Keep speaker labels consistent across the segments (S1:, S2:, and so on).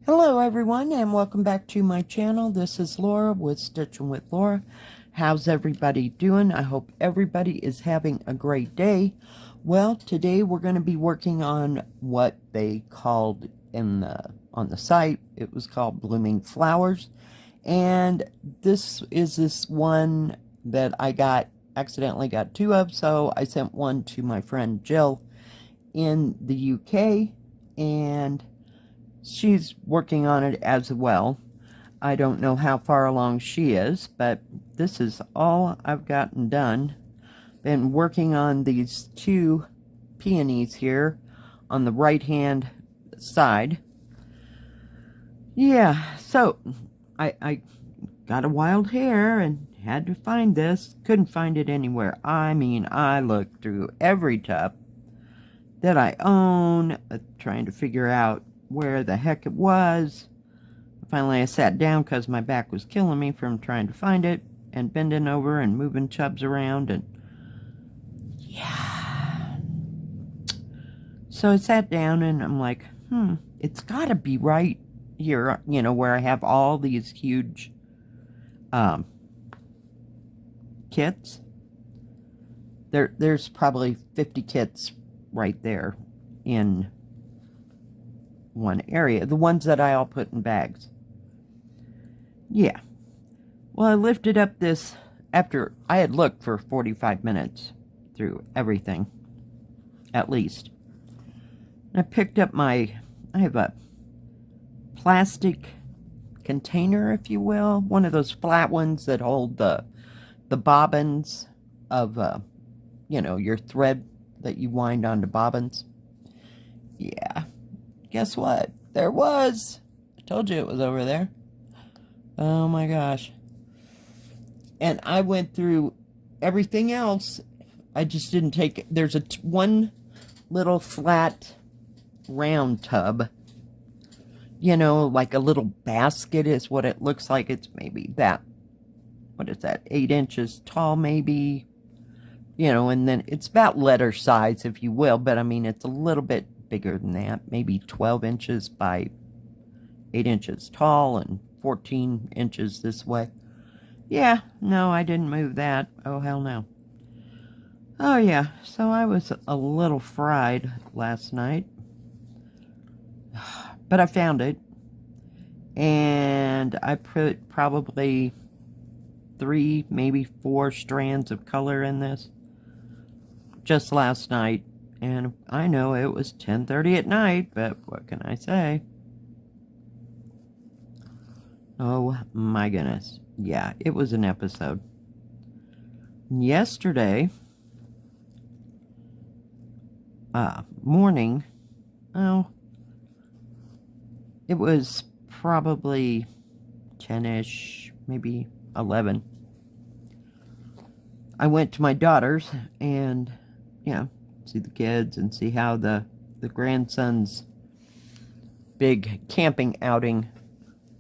S1: Hello everyone and welcome back to my channel. This is Laura with Stitchin with Laura. How's everybody doing? I hope everybody is having a great day. Well, today we're going to be working on what they called on the site. It was called blooming flowers. And this is this one that I accidentally got two of, so I sent one to my friend Jill in the UK, and she's working on it as well. I don't know how far along she is, but this is all I've gotten done. Been working on these two peonies here on the right hand side. Yeah, so I got a wild hair and had to find this. Couldn't find it anywhere. I mean, I looked through every tub that I own, trying to figure out where the heck it was. Finally, I sat down because my back was killing me from trying to find it and bending over and moving tubs around, and yeah. So I sat down and I'm like, it's got to be right here, you know, where I have all these huge kits. There's probably 50 kits right there in one area, the ones that I all put in bags. Yeah. Well, I lifted up this after I had looked for 45 minutes through everything, at least. I picked up I have a plastic container, if you will, one of those flat ones that hold the bobbins of, you know, your thread that you wind onto bobbins. Yeah. Guess what? There was. I told you it was over there. Oh my gosh. And I went through everything else. I just didn't take it. There's one little flat round tub. You know, like a little basket is what it looks like. It's maybe that, what is that, 8 inches tall maybe. You know, and then it's about letter size, if you will. But I mean, it's a little bit bigger than that, maybe 12 inches by 8 inches tall and 14 inches this way. Yeah, no, I didn't move that. Oh, hell no. Oh, yeah, so I was a little fried last night. But I found it. And I put probably 3, maybe 4 strands of color in this just last night. And I know it was 10:30 at night, but what can I say? Oh my goodness. Yeah, it was an episode. Yesterday morning, it was probably 10-ish, maybe 11. I went to my daughter's and, see the kids and see how the grandson's big camping outing,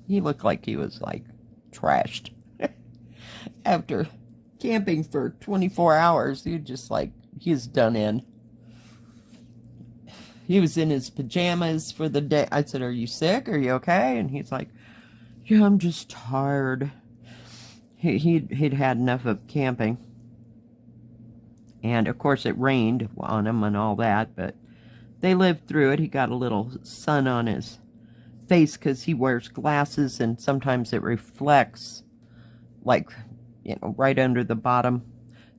S1: he looked like he was like trashed. After camping for 24 hours, he's done in. He was in his pajamas for the day. I said, "Are you sick? Are you okay?" And he's like, "Yeah, I'm just tired." He'd had enough of camping. And, of course, it rained on him and all that, but they lived through it. He got a little sun on his face because he wears glasses, and sometimes it reflects, like, right under the bottom.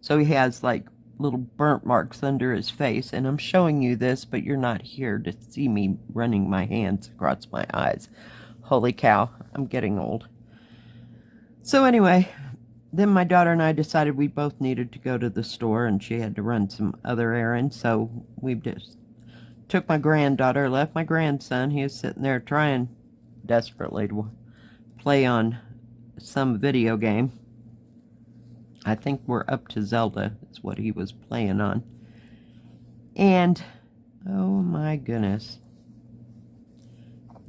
S1: So he has, like, little burnt marks under his face. And I'm showing you this, but you're not here to see me running my hands across my eyes. Holy cow, I'm getting old. So anyway, then my daughter and I decided we both needed to go to the store, and she had to run some other errands, so we just took my granddaughter, left my grandson. He was sitting there trying desperately to play on some video game. I think we're up to Zelda, is what he was playing on. And, oh my goodness.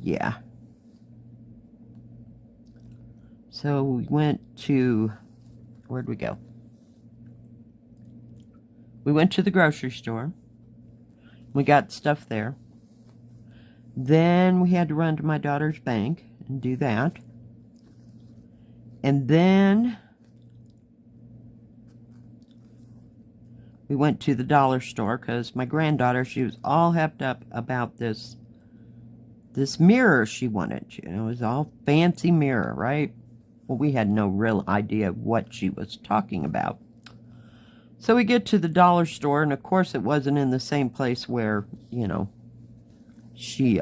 S1: Yeah. So we went to, where'd we go? We went to the grocery store. We got stuff there. Then we had to run to my daughter's bank and do that. And then we went to the dollar store because my granddaughter, she was all hepped up about this mirror she wanted. You know, it was all fancy mirror, right? Well, we had no real idea what she was talking about. So we get to the dollar store, and of course it wasn't in the same place where, you know, she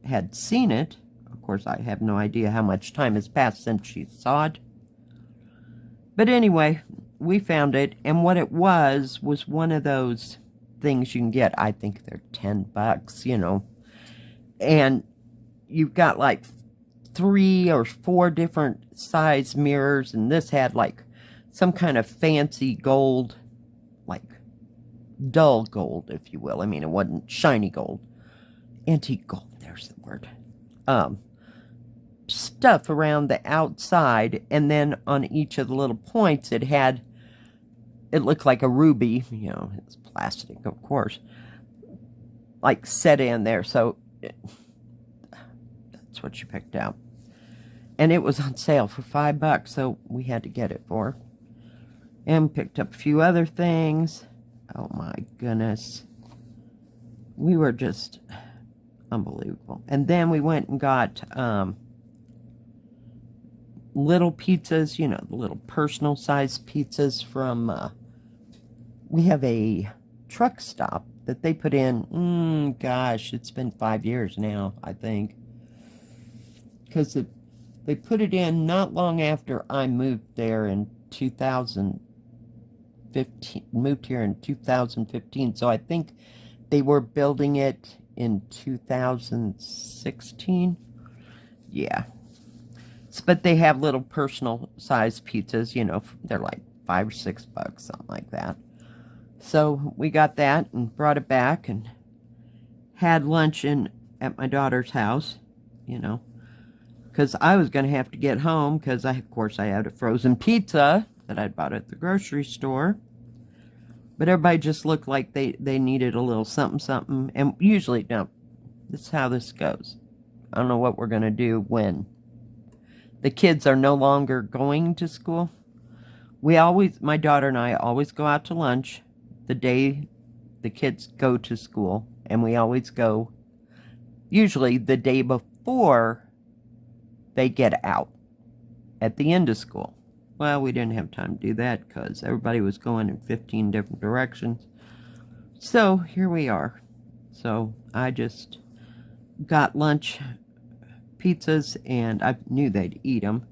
S1: had seen it. Of course, I have no idea how much time has passed since she saw it. But anyway, we found it, and what it was one of those things you can get. I think they're $10, you know. And you've got like 3 or 4 different size mirrors, and this had like some kind of fancy gold, like dull gold, if you will. I mean, it wasn't shiny gold. Antique gold, there's the word. Stuff around the outside, and then on each of the little points it looked like a ruby, you know, it's plastic, of course, like set in there. So that's what she picked out, and it was on sale for $5, so we had to get it for her. And picked up a few other things. Oh my goodness, we were just unbelievable. And then we went and got little pizzas, you know, the little personal size pizzas from, we have a truck stop that they put in, gosh, it's been 5 years now, I think. Because they put it in not long after I moved there in 2015, moved here in 2015, so I think they were building it in 2016. Yeah. But they have little personal size pizzas, you know, they're like $5 or $6, something like that. So we got that and brought it back and had lunch at my daughter's house, you know, because I was going to have to get home because of course I had a frozen pizza that I'd bought at the grocery store. But everybody just looked like they needed a little something. And usually, now, this is how this goes. I don't know what we're going to do when the kids are no longer going to school. My daughter and I always go out to lunch the day the kids go to school. And we always go, usually the day before they get out at the end of school. Well, we didn't have time to do that because everybody was going in 15 different directions. So here we are. So I just got lunch pizzas, and I knew they'd eat them.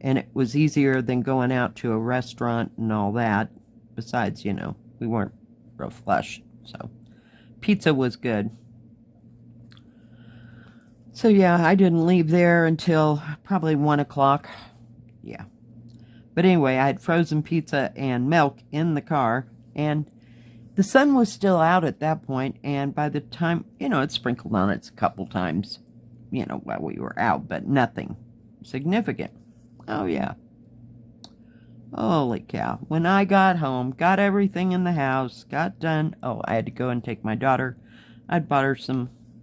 S1: And it was easier than going out to a restaurant and all that. Besides, you know, we weren't real flush. So pizza was good. So yeah, I didn't leave there until probably 1 o'clock. Yeah. But anyway, I had frozen pizza and milk in the car, and the sun was still out at that point, and by the time, you know, it sprinkled on us a couple times, you know, while we were out, but nothing significant. Oh, yeah. Holy cow. When I got home, got everything in the house, got done. Oh, I had to go and take my daughter. I'd bought her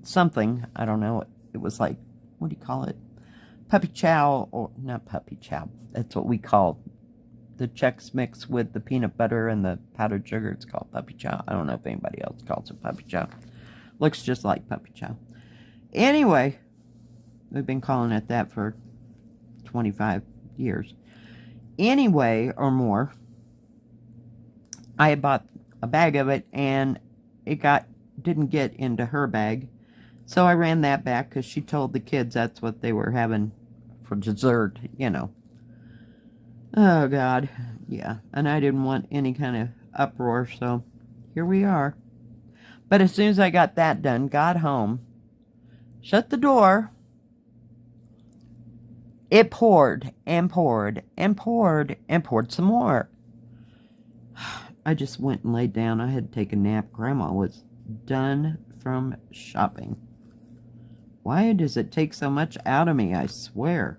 S1: something, I don't know, it was like, what do you call it? Puppy chow, or not puppy chow, that's what we call the Chex Mix with the peanut butter and the powdered sugar. It's called puppy chow. I don't know if anybody else calls it puppy chow. Looks just like puppy chow. Anyway, we've been calling it that for 25 years. Anyway, or more, I had bought a bag of it, and it didn't get into her bag. So I ran that back because she told the kids that's what they were having for dessert, you know. Oh, God. Yeah. And I didn't want any kind of uproar, so here we are. But as soon as I got that done, got home, shut the door, it poured and poured and poured and poured some more. I just went and laid down. I had to take a nap. Grandma was done from shopping. Why does it take so much out of me, I swear?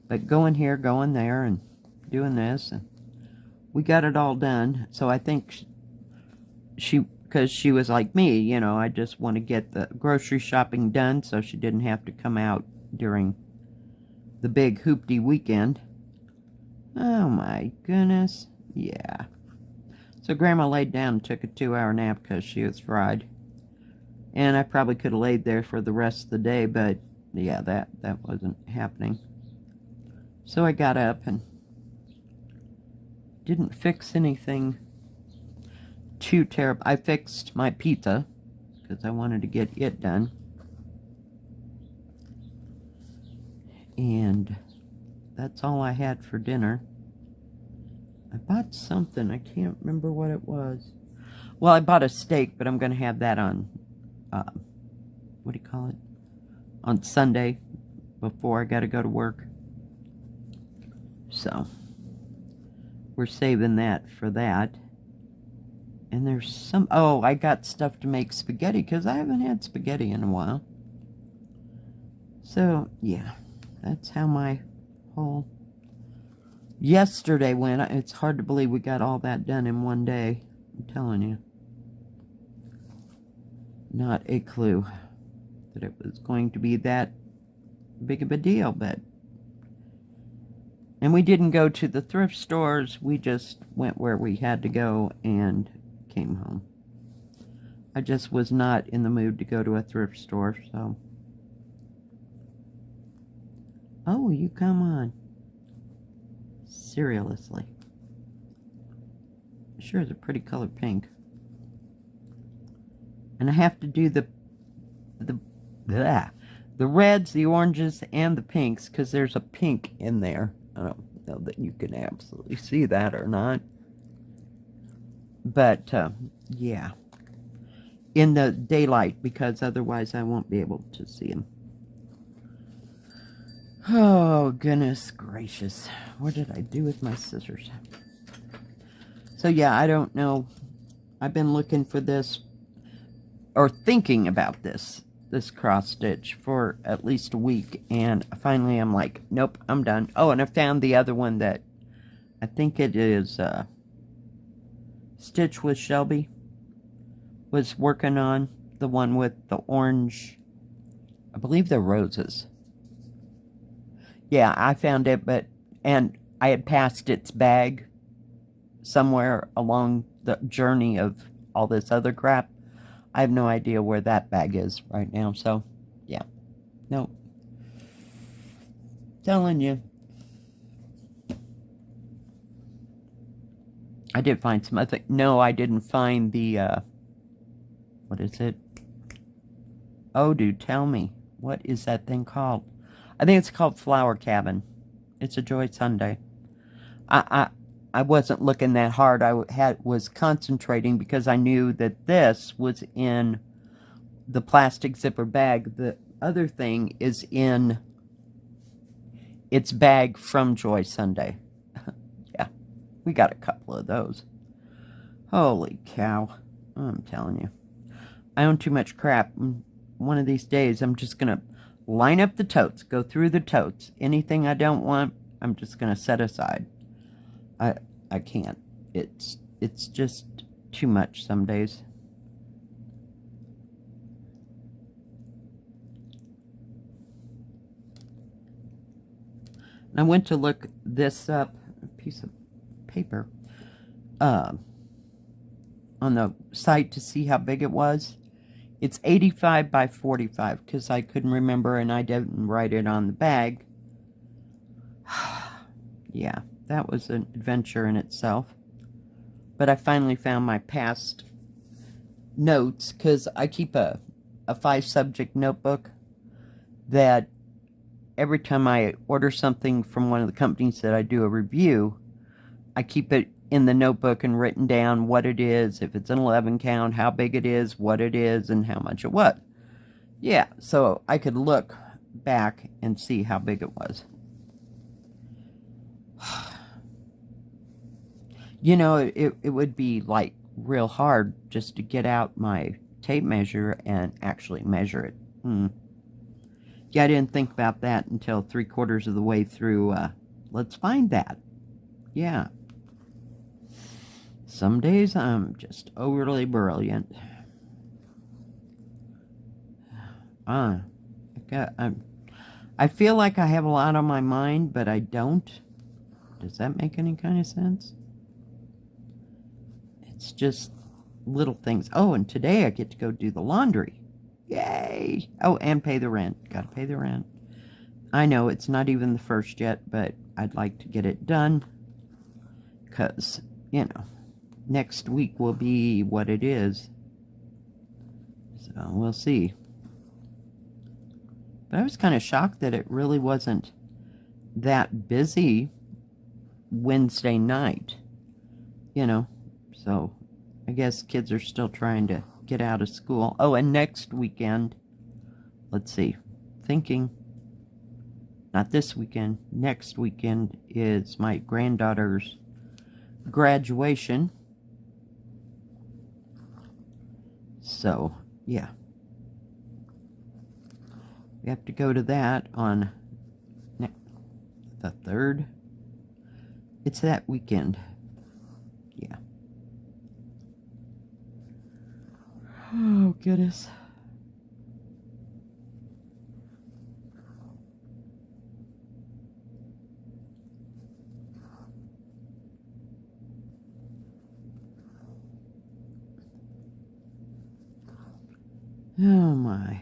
S1: But going here, going there, and doing this, and we got it all done. So I think because she was like me, you know, I just want to get the grocery shopping done so she didn't have to come out during the big hoopty weekend. Oh my goodness. Yeah. So Grandma laid down and took a 2-hour nap because she was fried. And I probably could have laid there for the rest of the day, but yeah, that wasn't happening. So I got up and didn't fix anything too terrible. I fixed my pizza because I wanted to get it done. And that's all I had for dinner. I bought something. I can't remember what it was. Well, I bought a steak, but I'm going to have that on, what do you call it? On Sunday before I got to go to work. So, we're saving that for that. And there's some, oh, I got stuff to make spaghetti because I haven't had spaghetti in a while. So, yeah, that's how my whole yesterday went. It's hard to believe we got all that done in one day. I'm telling you. Not a clue that it was going to be that big of a deal, but. And we didn't go to the thrift stores. We just went where we had to go and came home. I just was not in the mood to go to a thrift store, so. Oh, you come on. Seriously. Sure is a pretty color pink. And I have to do the reds, the oranges, and the pinks, because there's a pink in there. I don't know that you can absolutely see that or not. But, yeah. In the daylight, because otherwise I won't be able to see them. Oh, goodness gracious. What did I do with my scissors? So, yeah, I don't know. I've been looking for this, or thinking about this cross stitch for at least a week. And finally I'm like, nope, I'm done. Oh, and I found the other one that I think it is Stitch with Shelby was working on. The one with the orange, I believe they're roses. Yeah, I found it, and I had passed its bag somewhere along the journey of all this other crap. I have no idea where that bag is right now, so, yeah. No. Telling you. I did find some other... No, I didn't find the, what is it? Oh, dude, tell me. What is that thing called? I think it's called Flower Cabin. It's a Joy Sunday. I wasn't looking that hard. I was concentrating because I knew that this was in the plastic zipper bag. The other thing is in its bag from Joy Sunday. Yeah, we got a couple of those. Holy cow. I'm telling you. I own too much crap. One of these days, I'm just going to line up the totes, go through the totes. Anything I don't want, I'm just going to set aside. I can't. It's just too much some days. And I went to look this up, a piece of paper, on the site to see how big it was. It's 85 by 45 because I couldn't remember and I didn't write it on the bag. Yeah, that was an adventure in itself. But I finally found my past notes because I keep a 5-subject notebook that every time I order something from one of the companies that I do a review, I keep it in the notebook and written down what it is, if it's an 11 count, how big it is, what it is, and how much it was. Yeah, so I could look back and see how big it was. You know, it would be like real hard just to get out my tape measure and actually measure it. Yeah, I didn't think about that until 3/4 of the way through. Let's find that. Yeah. Some days I'm just overly brilliant. I feel like I have a lot on my mind, but I don't. Does that make any kind of sense? It's just little things. Oh, and today I get to go do the laundry. Yay! Oh, and pay the rent. Gotta pay the rent. I know it's not even the first yet, but I'd like to get it done. Because, you know, next week will be what it is. So we'll see. But I was kind of shocked that it really wasn't that busy Wednesday night. You know, so I guess kids are still trying to get out of school. Oh, and next weekend, let's see, thinking, not this weekend, next weekend is my granddaughter's graduation. So, yeah. We have to go to that on the 3rd. It's that weekend. Yeah. Oh, goodness. Oh, my.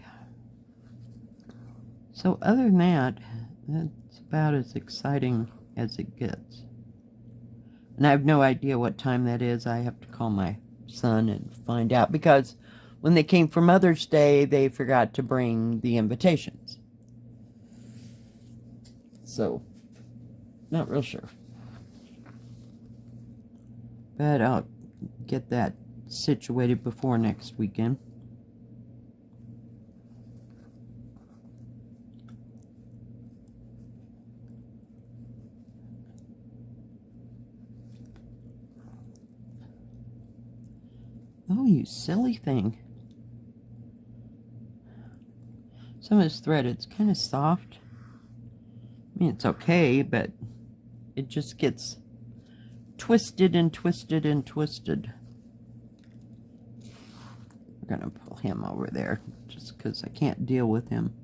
S1: So other than that, that's about as exciting as it gets. And I have no idea what time that is. I have to call my son and find out, because when they came for Mother's Day, they forgot to bring the invitations. So, not real sure. But I'll get that situated before next weekend. Oh, you silly thing. Some of this thread, it's kind of soft. I mean, it's okay, but it just gets twisted and twisted and twisted. We're going to pull him over there just because I can't deal with him.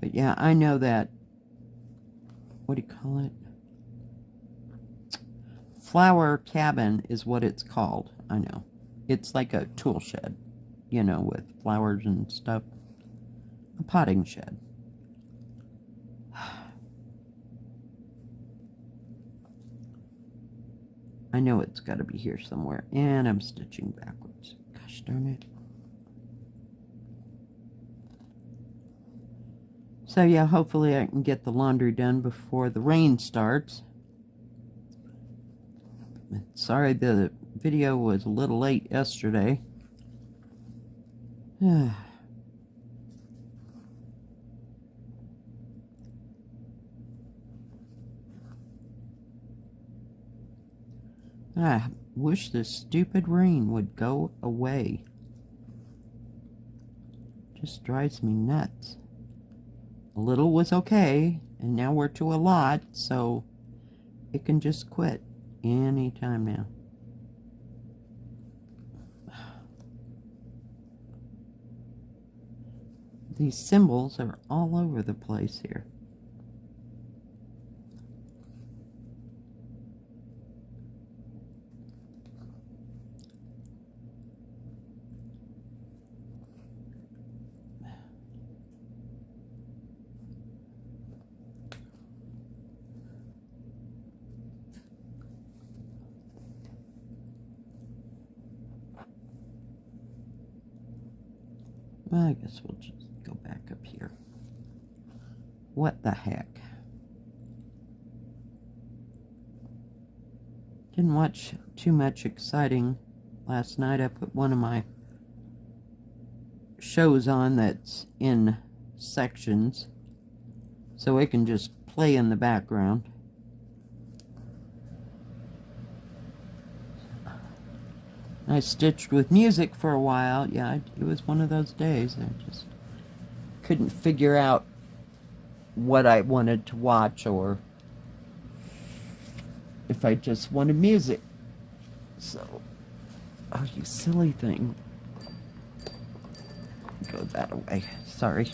S1: But yeah, I know that, what do you call it? Flower cabin is what it's called. I know. It's like a tool shed, you know, with flowers and stuff. A potting shed. I know it's got to be here somewhere. And I'm stitching backwards. Gosh darn it. So yeah, hopefully I can get the laundry done before the rain starts. Sorry the video was a little late yesterday. I wish this stupid rain would go away. Just drives me nuts. A little was okay, and now we're to a lot, so it can just quit anytime now. These symbols are all over the place here. Well, I guess we'll just go back up here. What the heck? Didn't watch too much exciting last night. I put one of my shows on that's in sections, so it can just play in the background. I stitched with music for a while. Yeah, it was one of those days. I just couldn't figure out what I wanted to watch or if I just wanted music. So, oh, you silly thing. Go that away. Sorry.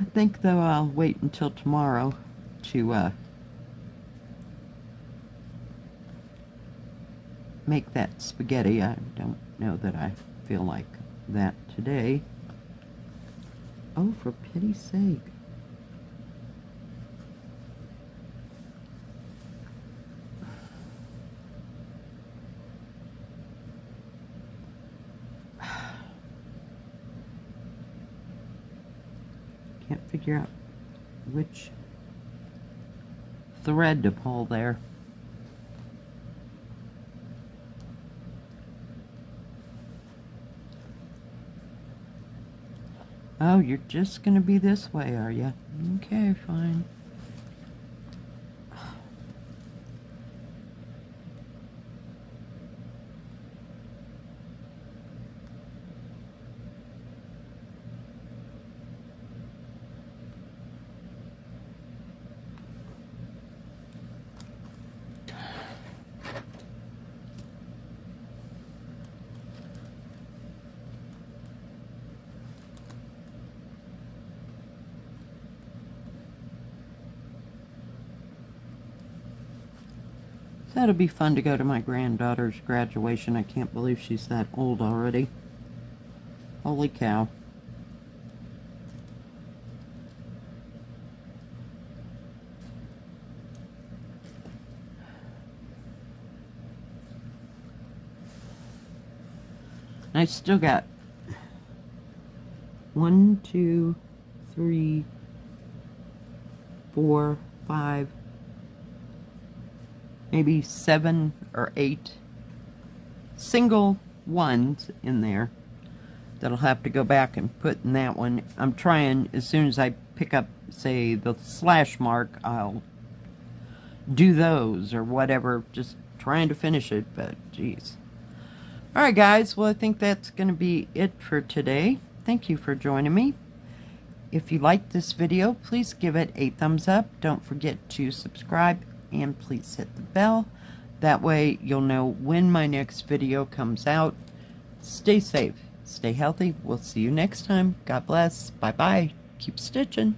S1: I think, though, I'll wait until tomorrow to make that spaghetti. I don't know that I feel like that today. Oh, for pity's sake. Can't figure out which thread to pull there. Oh, you're just gonna be this way, are you? Okay, fine. That'll be fun to go to my granddaughter's graduation. I can't believe she's that old already. Holy cow. I still got 1, 2, 3, 4, 5, maybe 7 or 8 single ones in there that'll have to go back and put in that one. I'm trying, as soon as I pick up, say, the slash mark, I'll do those or whatever, just trying to finish it, but geez. Alright guys, well I think that's going to be it for today. Thank you for joining me. If you liked this video, please give it a thumbs up. Don't forget to subscribe and please hit the bell. That way you'll know when my next video comes out. Stay safe, stay healthy. We'll see you next time. God bless. Bye bye. Keep stitching.